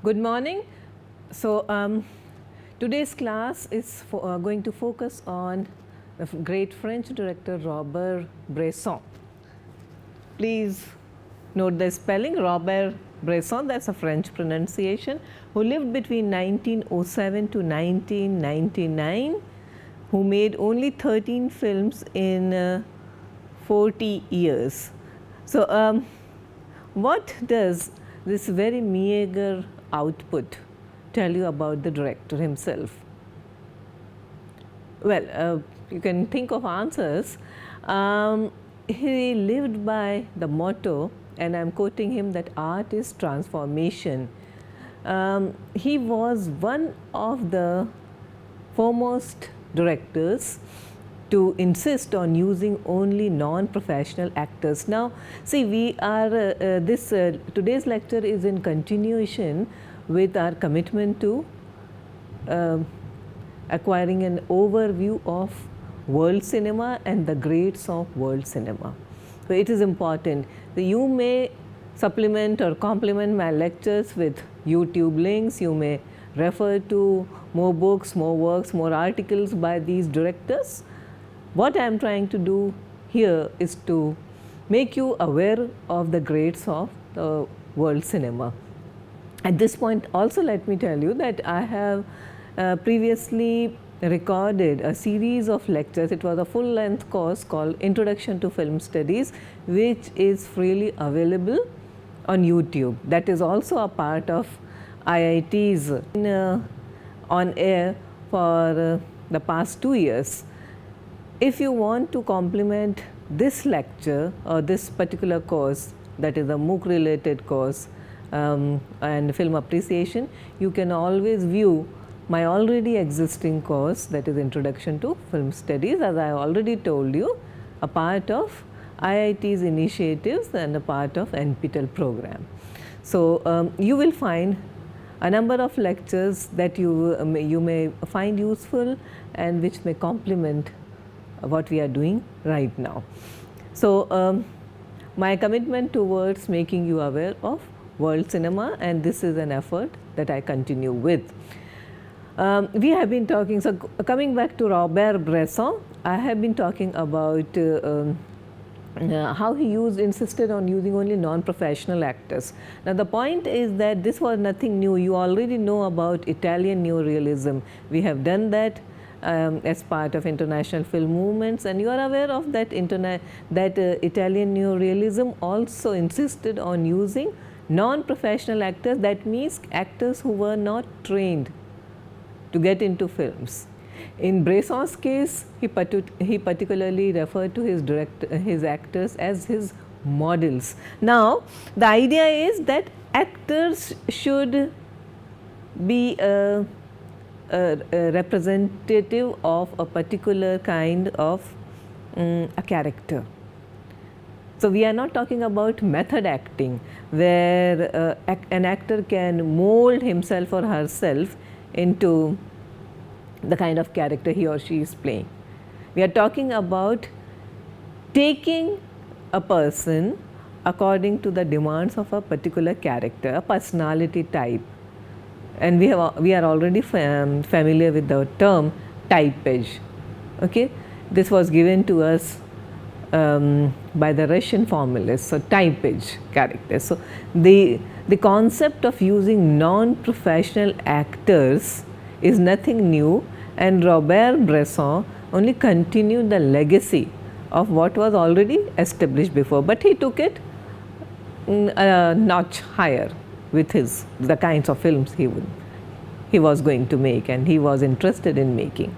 Good morning. So, today's class is going to focus on the great French director Robert Bresson. Please note the spelling Robert Bresson, that is a French pronunciation, who lived between 1907 to 1999, who made only 13 films in 40 years. So, what does this very meager output tell you about the director himself? Well, you can think of answers. He lived by the motto, and I am quoting him, that art is transformation. He was one of the foremost directors to insist on using only non-professional actors. Now, see, we are today's lecture is in continuation with our commitment to acquiring an overview of world cinema and the greats of world cinema. So, it is important that you may supplement or complement my lectures with YouTube links. You may refer to more books, more works, more articles by these directors. What I am trying to do here is to make you aware of the greats of the world cinema. At this point also, let me tell you that I have previously recorded a series of lectures. It was a full length course called Introduction to Film Studies, which is freely available on YouTube. That is also a part of IIT's on air for the past 2 years. If you want to complement this lecture or this particular course, that is a MOOC related course and film appreciation, you can always view my already existing course, that is Introduction to Film Studies, as I already told you, a part of IIT's initiatives and a part of NPTEL program. So, you will find a number of lectures that you may find useful and which may complement what we are doing right now. So, my commitment towards making you aware of world cinema, and this is an effort that I continue with. We have been talking, so coming back to Robert Bresson, I have been talking about how he insisted on using only non-professional actors. Now, the point is that this was nothing new. You already know about Italian neorealism. We have done that as part of international film movements, and you are aware of that Italian neorealism also insisted on using non-professional actors. That means actors who were not trained to get into films. In Bresson's case, he particularly referred to his actors as his models. Now, the idea is that actors should be a representative of a particular kind of a character. So, we are not talking about method acting, where an actor can mold himself or herself into the kind of character he or she is playing. We are talking about taking a person according to the demands of a particular character, a personality type. And we are already familiar with the term typeage. Okay? This was given to us by the Russian formalists, so typeage characters. So, the concept of using non-professional actors is nothing new, and Robert Bresson only continued the legacy of what was already established before, but he took it a notch higher with the kinds of films he was going to make and he was interested in making.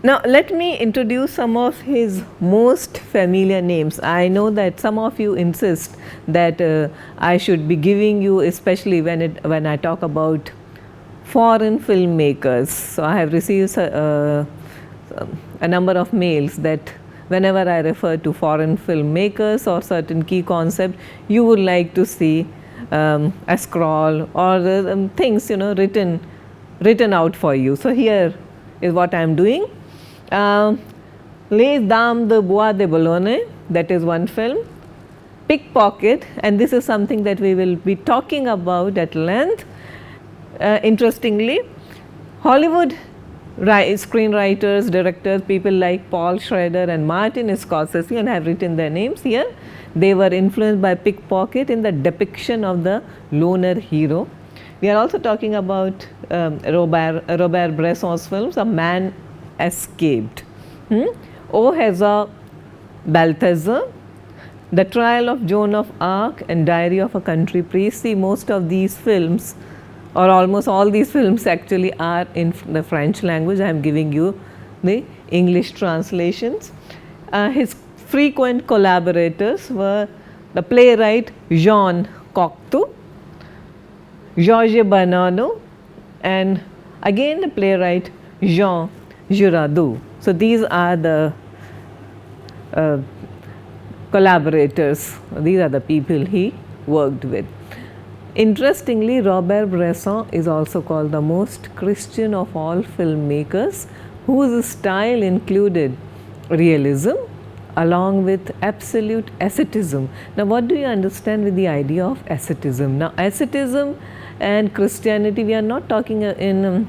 Now, let me introduce some of his most familiar names. I know that some of you insist that I should be giving you, especially when I talk about foreign filmmakers. So, I have received a number of mails that whenever I refer to foreign filmmakers or certain key concept, you would like to see a scroll or things written out for you. So, here is what I am doing. Les Dames de Bois de Boulogne, that is one film. pickpocket, and this is something that we will be talking about at length. Interestingly, Hollywood screenwriters, directors, people like Paul Schrader and Martin Scorsese, and I have written their names here, they were influenced by pickpocket in the depiction of the loner hero. We are also talking about Robert Bresson's films, A Man Escaped, O Hazard, Balthazar, The Trial of Joan of Arc, and Diary of a Country Priest. See, most of these films, or almost all these films actually, are in the French language. I am giving you the English translations. His frequent collaborators were the playwright Jean Cocteau, Georges Bernardo, and again the playwright Jean Giraudoux. So these are the collaborators, these are the people he worked with. Interestingly, Robert Bresson is also called the most Christian of all filmmakers, whose style included realism along with absolute asceticism. Now, what do you understand with the idea of asceticism? Now, asceticism and Christianity, we are not talking in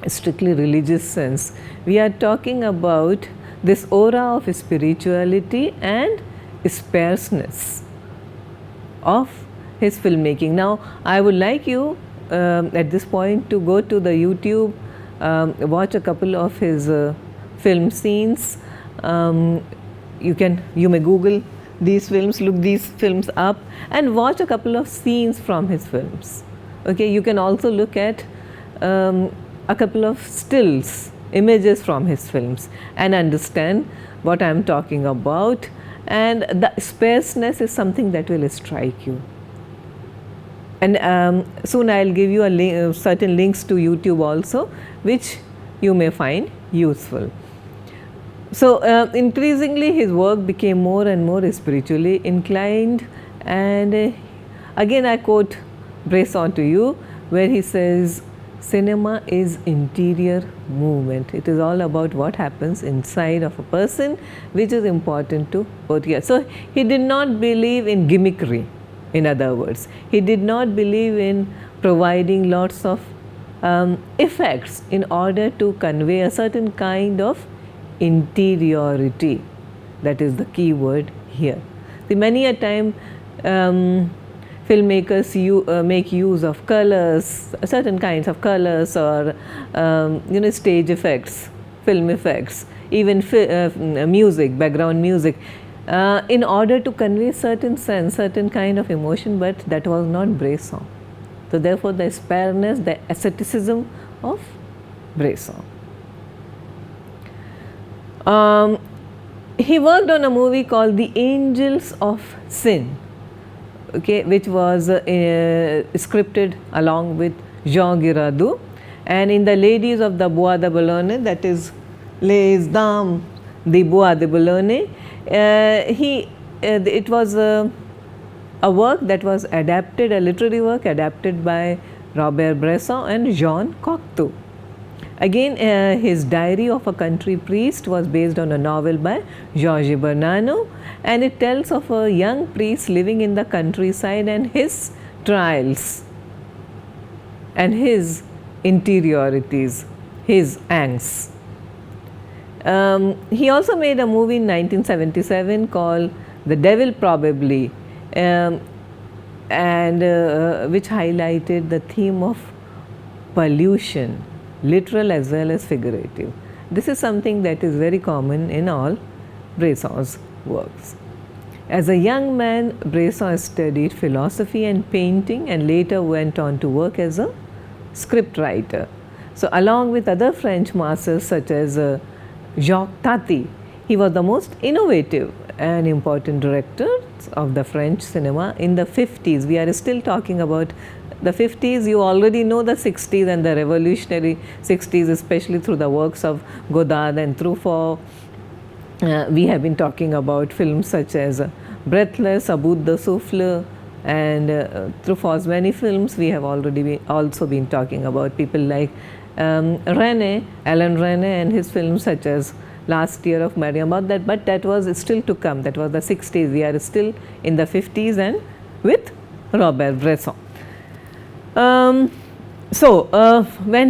a strictly religious sense. We are talking about this aura of spirituality and sparseness of his filmmaking. Now, I would like you at this point to go to the YouTube, watch a couple of his film scenes. You may Google these films, look these films up, and watch a couple of scenes from his films. Okay, you can also look at a couple of stills, images from his films, and understand what I am talking about. And the sparseness is something that will strike you. And soon I will give you certain links to YouTube also, which you may find useful. So increasingly his work became more and more spiritually inclined, and again I quote Bresson to you, where he says, cinema is interior movement. It is all about what happens inside of a person, which is important to portray. So he did not believe in gimmickry. In other words, he did not believe in providing lots of effects in order to convey a certain kind of interiority. That is the key word here. See, many a time filmmakers make use of colors, certain kinds of colors, or stage effects, film effects, even music, background music, in order to convey certain sense, certain kind of emotion, but that was not Bresson. So therefore the spareness, the asceticism of Bresson. He worked on a movie called The Angels of Sin, okay, which was scripted along with Jean Giraudoux, and in The Ladies of the Bois de Boulogne, that is Les Dames de Bois de Boulogne, it was a work that was adapted, a literary work adapted by Robert Bresson and Jean Cocteau. Again, his Diary of a Country Priest was based on a novel by Georges Bernardo, and it tells of a young priest living in the countryside and his trials and his interiorities, his angst. He also made a movie in 1977 called The Devil Probably, and which highlighted the theme of pollution, literal as well as figurative. This is something that is very common in all Bresson's works. As a young man, Bresson studied philosophy and painting, and later went on to work as a script writer. So along with other French masters such as Jacques Tati, he was the most innovative and important director of the French cinema in the 50s. We are still talking about the 50s. You already know the 60s and the revolutionary 60s, especially through the works of Godard and Truffaut. We have been talking about films such as Breathless, A Bout de Souffle, and Truffaut's many films. We have already also been talking about people like Alan Rene and his films such as last year of Mariam about that, but that was still to come. That was the 60s. We are still in the 50s and with Robert Bresson. When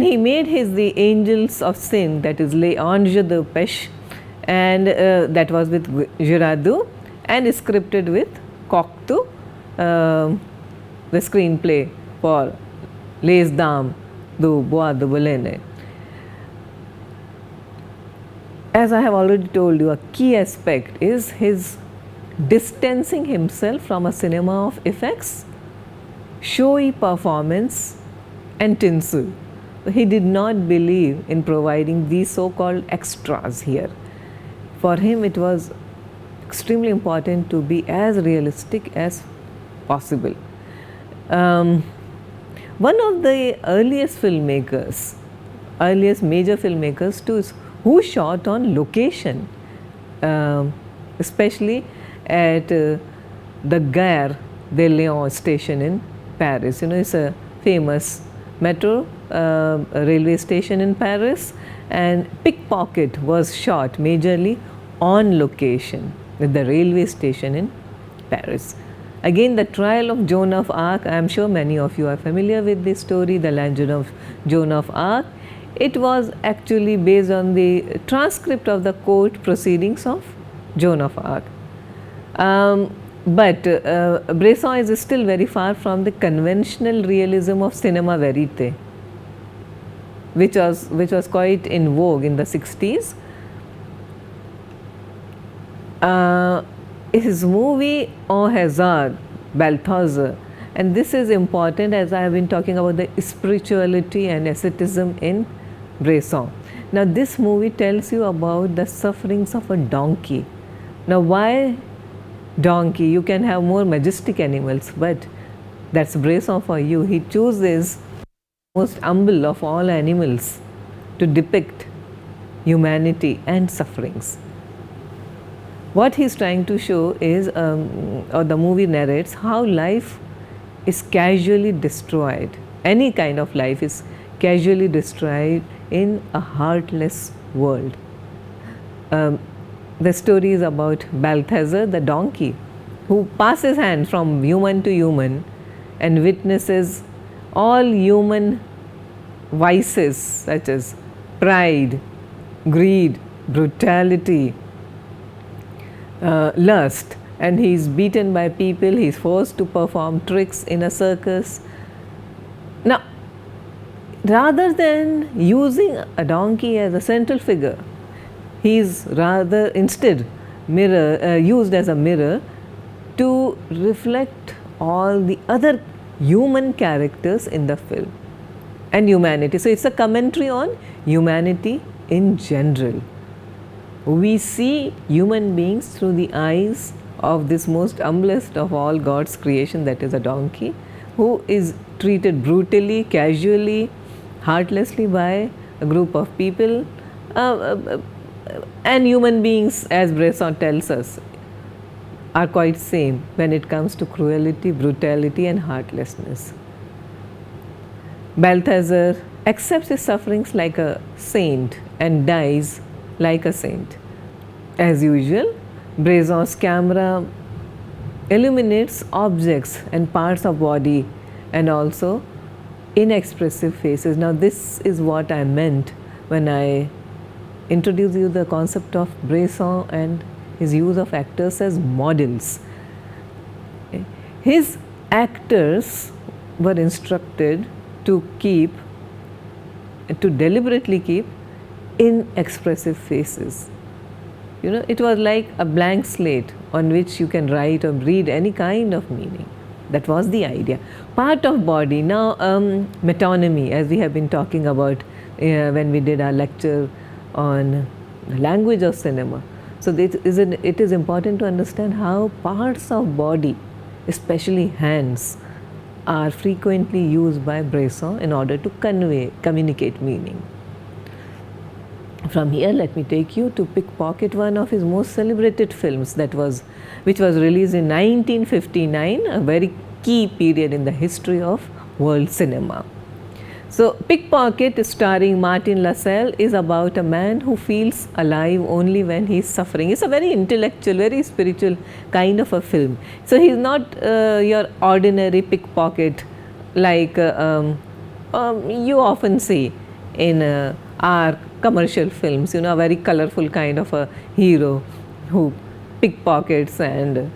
he made the Angels of Sin, that is Les Anges de Pêche, and that was with Girardot and scripted with Cocteau, the screenplay for Les Dames du Bois de Boulogne. As I have already told you, a key aspect is his distancing himself from a cinema of effects, showy performance and tinsel. He did not believe in providing these so-called extras here. For him it was extremely important to be as realistic as possible. One of the earliest major filmmakers too, who shot on location, especially at the Gare de Lyon station in Paris. It's a famous metro railway station in Paris, and Pickpocket was shot majorly on location at the railway station in Paris. Again, the trial of Joan of Arc, I am sure many of you are familiar with this story, the legend of Joan of Arc. It was actually based on the transcript of the court proceedings of Joan of Arc. But Bresson is still very far from the conventional realism of cinema verite, which was quite in vogue in the 60s. His movie En Hazard, Balthazar, and this is important as I have been talking about the spirituality and asceticism in Bresson. Now this movie tells you about the sufferings of a donkey. Now why donkey? You can have more majestic animals, but that's Bresson for you. He chooses most humble of all animals to depict humanity and sufferings. What he's trying to show is, or the movie narrates, how life is casually destroyed. Any kind of life is casually destroyed in a heartless world. The story is about Balthazar, the donkey, who passes hand from human to human and witnesses all human vices such as pride, greed, brutality, lust, and he is beaten by people, he is forced to perform tricks in a circus. Now, rather than using a donkey as a central figure, he is rather instead used as a mirror to reflect all the other human characters in the film and humanity. So, it is a commentary on humanity in general. We see human beings through the eyes of this most humblest of all God's creation, that is a donkey, who is treated brutally, casually, heartlessly by a group of people. And human beings, as Bresson tells us, are quite same when it comes to cruelty, brutality and heartlessness. Balthazar accepts his sufferings like a saint and dies like a saint. As usual, Bresson's camera illuminates objects and parts of body and also inexpressive faces. Now this is what I meant when I introduced you the concept of Bresson and his use of actors as models. His actors were instructed to deliberately keep inexpressive faces. It was like a blank slate on which you can write or read any kind of meaning. That was the idea. Part of body. Now, metonymy, as we have been talking about when we did our lecture on the language of cinema. So, it is important to understand how parts of body, especially hands, are frequently used by Bresson in order to communicate meaning. From here, let me take you to Pickpocket, one of his most celebrated films, which was released in 1959, a very key period in the history of world cinema. So, Pickpocket, starring Martin LaSalle, is about a man who feels alive only when he is suffering. It's a very intellectual, very spiritual kind of a film. So, he is not your ordinary pickpocket like you often see in our commercial films, you know, a very colorful kind of a hero who pickpockets and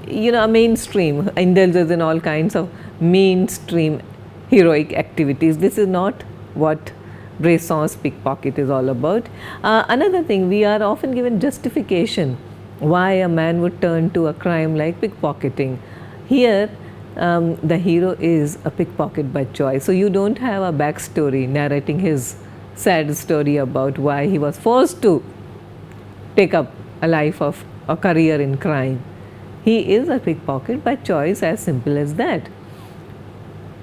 you know, a mainstream, indulges in all kinds of mainstream heroic activities. This is not what Bresson's Pickpocket is all about. Another thing, we are often given justification why a man would turn to a crime like pickpocketing. Here, the hero is a pickpocket by choice. So, you don't have a backstory narrating his sad story about why he was forced to take up a life of a career in crime. He is a pickpocket by choice, as simple as that.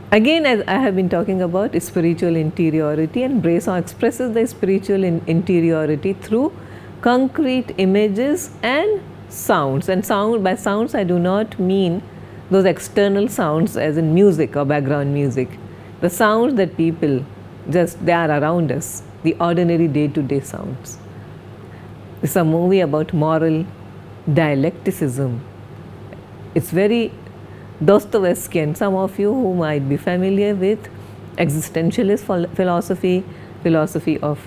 Again, as I have been talking about spiritual interiority, and Bresson expresses the spiritual interiority through concrete images and sounds. And by sounds I do not mean those external sounds as in music or background music. The sounds that people they are around us, the ordinary day-to-day sounds. It's a movie about moral dialecticism. It's very Dostoevskian. Some of you who might be familiar with existentialist philosophy of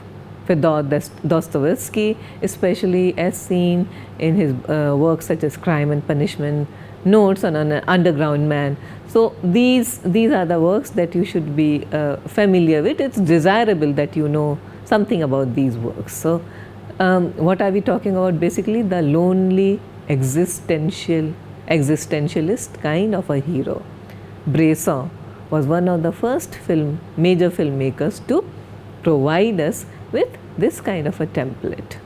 Fyodor Dostoevsky, especially as seen in his works such as Crime and Punishment, Notes on an Underground Man. So, these are the works that you should be familiar with. It's desirable that you know something about these works. So, what are we talking about? Basically, the lonely existentialist kind of a hero. Bresson was one of the first major filmmakers to provide us with this kind of a template.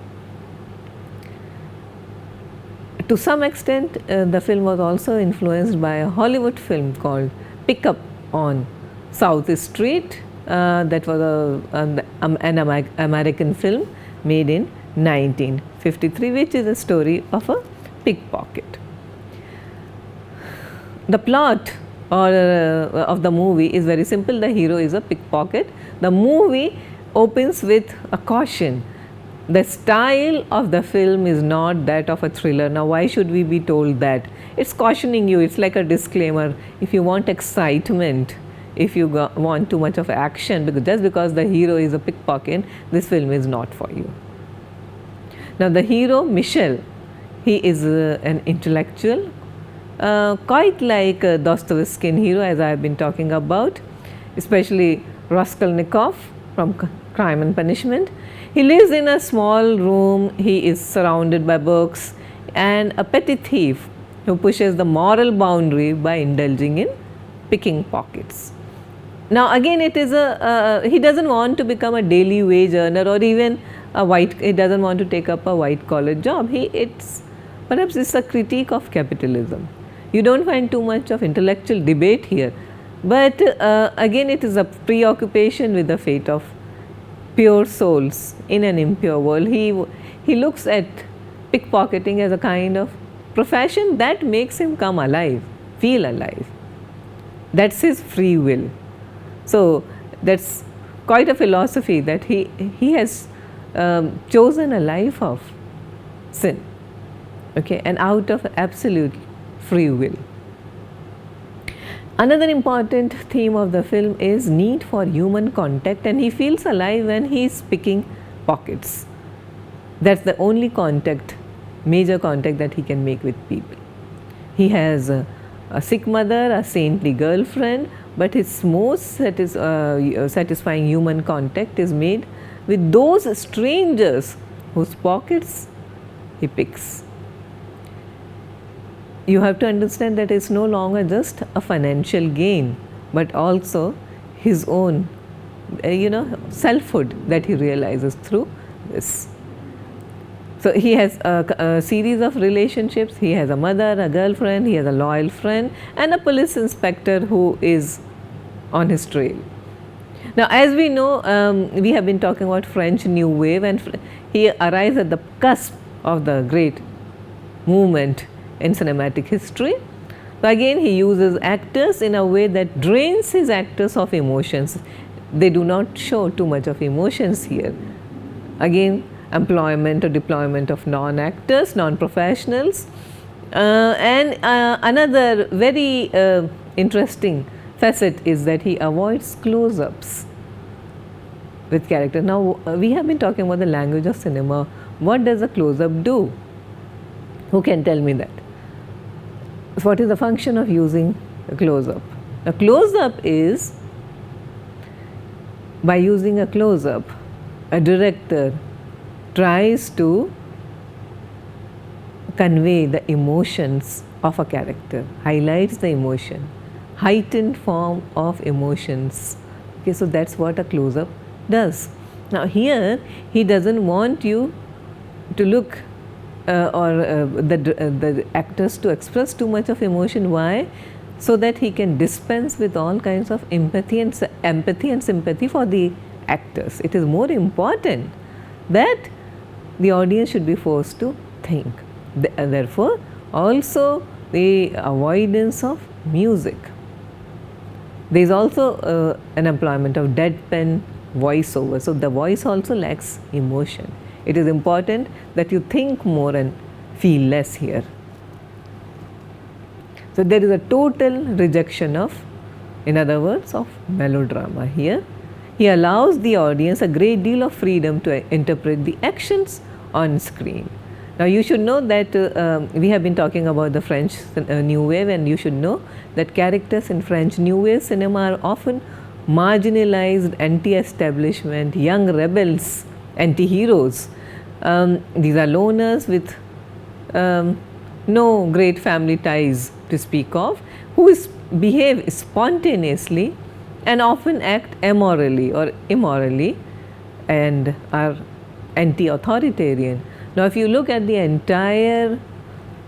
To some extent, the film was also influenced by a Hollywood film called Pick Up on South Street. That was an American film made in 1953, which is a story of a pickpocket. The plot of the movie is very simple. The hero is a pickpocket. The movie opens with a caution. The style of the film is not that of a thriller. Now, why should we be told that? It's cautioning you. It's like a disclaimer. If you want excitement, if you want too much of action, just because the hero is a pickpocket, this film is not for you. Now, the hero, Michel, he is an intellectual, quite like a Dostoevskian hero, as I have been talking about, especially Raskolnikov from Crime and Punishment. He lives in a small room. He is surrounded by books, and a petty thief who pushes the moral boundary by indulging in picking pockets. Now, again, it is he doesn't want to become a daily wage earner or even he doesn't want to take up a white collar job. Perhaps it's a critique of capitalism. You don't find too much of intellectual debate here, but again, it is a preoccupation with the fate of pure souls in an impure world. He looks at pickpocketing as a kind of profession that makes him come alive, feel alive. That's his free will. So, that's quite a philosophy that he has chosen a life of sin, okay, and out of absolute free will. Another important theme of the film is need for human contact, and he feels alive when he is picking pockets. That's the only major contact that he can make with people. He has a sick mother, a saintly girlfriend, but his most satisfying human contact is made with those strangers whose pockets he picks. You have to understand that it's no longer just a financial gain, but also his own, selfhood that he realizes through this. So, he has a series of relationships. He has a mother, a girlfriend, he has a loyal friend, and a police inspector who is on his trail. Now, as we know, we have been talking about French New Wave, and he arrives at the cusp of the great movement in cinematic history. So again he uses actors in a way that drains his actors of emotions. They do not show too much of emotions here. Again, employment or deployment of non-actors, non-professionals. Another very interesting facet is that he avoids close-ups with character. Now we have been talking about the language of cinema. What does a close-up do? Who can tell me that? What is the function of using a close-up? A close-up is, by using a close-up, a director tries to convey the emotions of a character, highlights the emotion, heightened form of emotions. Okay, so that's what a close-up does. Now here he doesn't want you to look the actors to express too much of emotion. Why? So that he can dispense with all kinds of empathy and sympathy for the actors. It is more important that the audience should be forced to think. Therefore, also the avoidance of music. There is also an employment of deadpan voiceover. So the voice also lacks emotion. It is important that you think more and feel less here. So there is a total rejection of, in other words, of melodrama here. He allows the audience a great deal of freedom to interpret the actions on screen. Now you should know that we have been talking about the French New Wave, and you should know that characters in French New Wave cinema are often marginalized, anti-establishment, young rebels, anti-heroes. These are loners with no great family ties to speak of, who behave spontaneously and often act immorally or immorally and are anti-authoritarian. Now if you look at the entire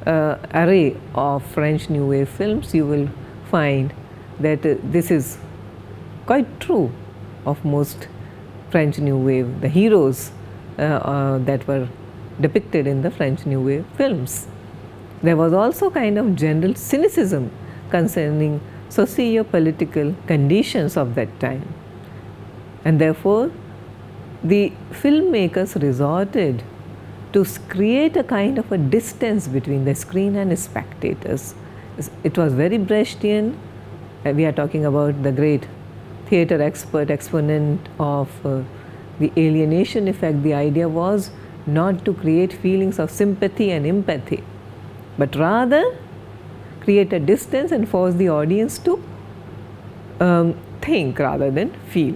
array of French New Wave films, you will find that this is quite true of most French New Wave, the heroes that were depicted in the French New Wave films. There was also kind of general cynicism concerning socio-political conditions of that time, and therefore the filmmakers resorted to create a kind of a distance between the screen and spectators. It was very Brechtian. We are talking about the great theatre expert, exponent of the alienation effect. The idea was not to create feelings of sympathy and empathy, but rather create a distance and force the audience to think rather than feel.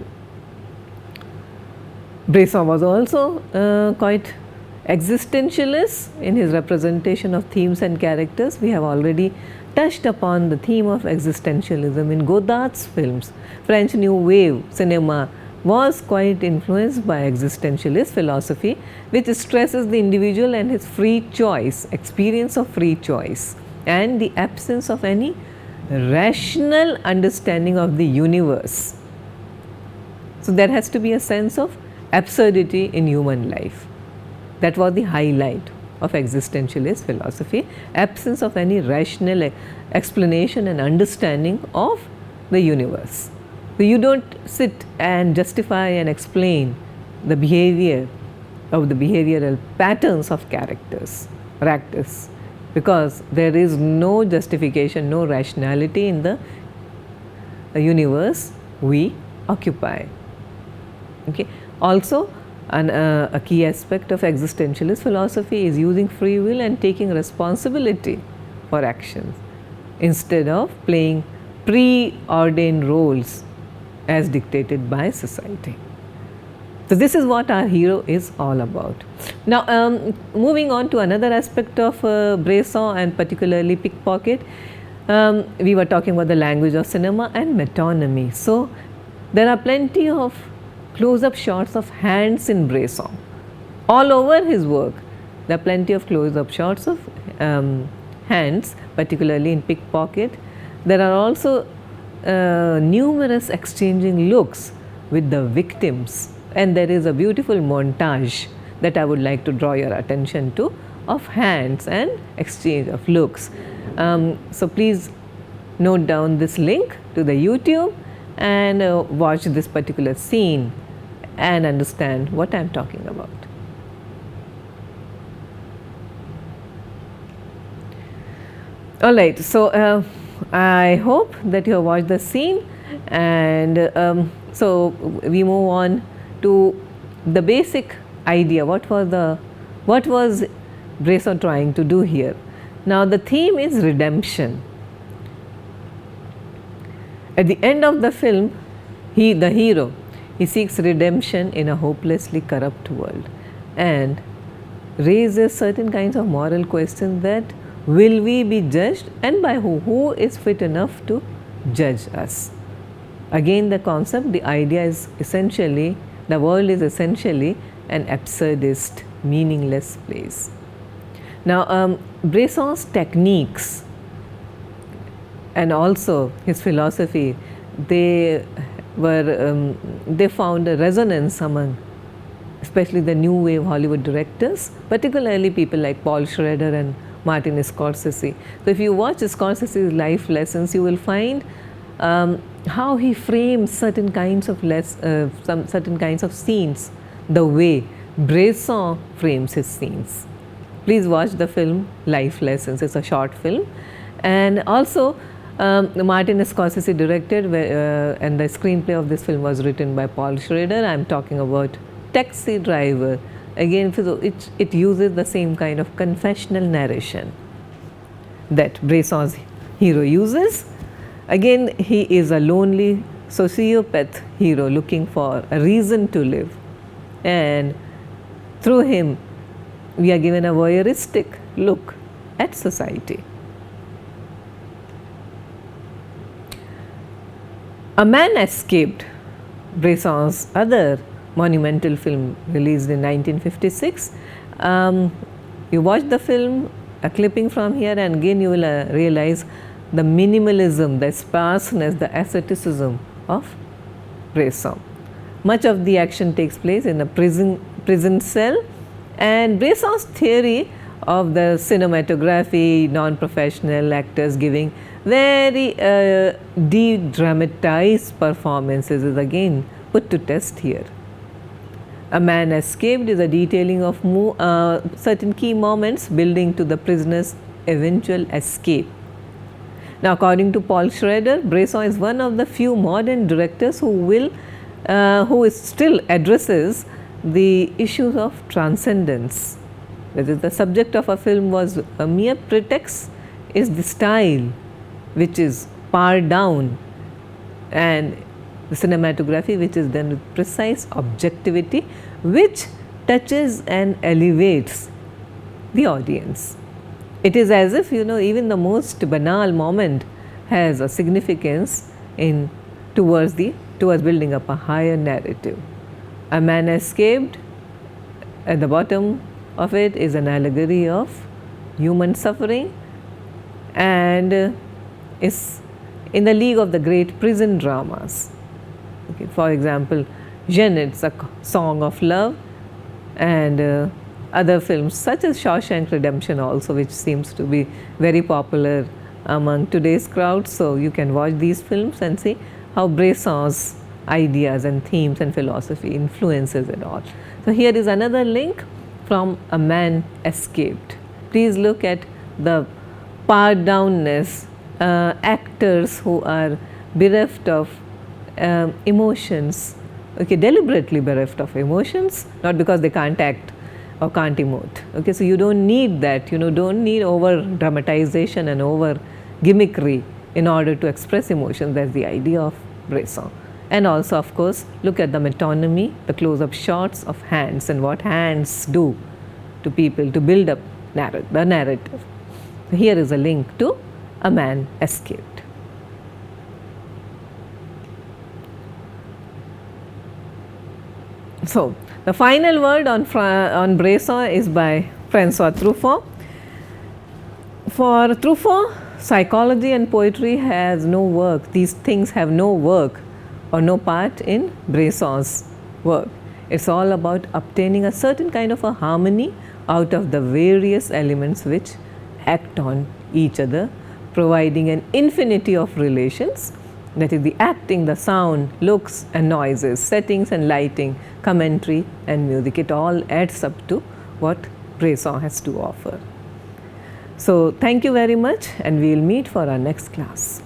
Bresson was also quite existentialist in his representation of themes and characters. We have already touched upon the theme of existentialism in Godard's films. French New Wave cinema was quite influenced by existentialist philosophy, which stresses the individual and his free choice, experience of free choice, and the absence of any rational understanding of the universe. So there has to be a sense of absurdity in human life. That was the highlight of existentialist philosophy, absence of any rational explanation and understanding of the universe. So you don't sit and justify and explain the behavior of the behavioral patterns of characters or actors, because there is no justification, no rationality in the universe we occupy. Okay. Also, a key aspect of existentialist philosophy is using free will and taking responsibility for actions instead of playing preordained roles as dictated by society. So this is what our hero is all about. Now moving on to another aspect of Bresson, and particularly Pickpocket, we were talking about the language of cinema and metonymy. So there are plenty of close-up shots of hands in Bresson. All over his work, there are plenty of close-up shots of hands, particularly in Pickpocket. There are also numerous exchanging looks with the victims, and there is a beautiful montage that I would like to draw your attention to, of hands and exchange of looks. So please note down this link to the YouTube and watch this particular scene and understand what I am talking about. All right, so I hope that you have watched the scene, and so we move on to the basic idea. What was Bresson trying to do here? Now the theme is redemption. At the end of the film, the hero, he seeks redemption in a hopelessly corrupt world and raises certain kinds of moral questions that will we be judged and by who? Who is fit enough to judge us? Again the concept, the idea is essentially, the world is essentially an absurdist, meaningless place. Now Bresson's techniques and also his philosophy, they found a resonance among especially the new wave Hollywood directors, particularly people like Paul Schrader and Martin Scorsese. So if you watch Scorsese's life lessons, you will find how he frames certain kinds of certain kinds of scenes the way Bresson frames his scenes. Please watch the film Life Lessons. It's a short film, and also Martin Scorsese directed, and the screenplay of this film was written by Paul Schrader. I am talking about Taxi Driver. Again, it uses the same kind of confessional narration that Bresson's hero uses. Again, he is a lonely sociopath hero looking for a reason to live, and through him we are given a voyeuristic look at society. A Man Escaped, Bresson's other monumental film released in 1956. You watch the film, a clipping from here, and again you will realize the minimalism, the sparseness, the asceticism of Bresson. Much of the action takes place in a prison cell, and Bresson's theory of the cinematography, non-professional actors giving very de-dramatized performances is again put to test here. A Man Escaped is a detailing of certain key moments building to the prisoner's eventual escape. Now, according to Paul Schrader, Bresson is one of the few modern directors who still addresses the issues of transcendence. Whether the subject of a film was a mere pretext, is the style which is pared down, and the cinematography which is done with precise objectivity, which touches and elevates the audience. It is as if, even the most banal moment has a significance towards building up a higher narrative. A Man Escaped, at the bottom of it, is an allegory of human suffering, and is in the league of the great prison dramas. Okay, for example, Janet's A Song of Love, and other films such as Shawshank Redemption also, which seems to be very popular among today's crowd. So you can watch these films and see how Bresson's ideas and themes and philosophy influences it all. So here is another link from A Man Escaped. Please look at the pared downness, actors who are bereft of emotions, okay, deliberately bereft of emotions, not because they can't act or can't emote. Okay, so you don't need that, don't need over dramatization and over gimmickry in order to express emotion. That's the idea of Bresson. And also, of course, look at the metonymy, the close-up shots of hands and what hands do to people to build up the narrative. Here is a link to A Man Escaped. So, the final word on Bresson is by François Truffaut. For Truffaut, psychology and poetry has no work. These things have no work or no part in Bresson's work. It's all about obtaining a certain kind of a harmony out of the various elements which act on each other, providing an infinity of relations, that is the acting, the sound, looks and noises, settings and lighting, commentary and music. It all adds up to what Bresson has to offer. So, thank you very much, and we will meet for our next class.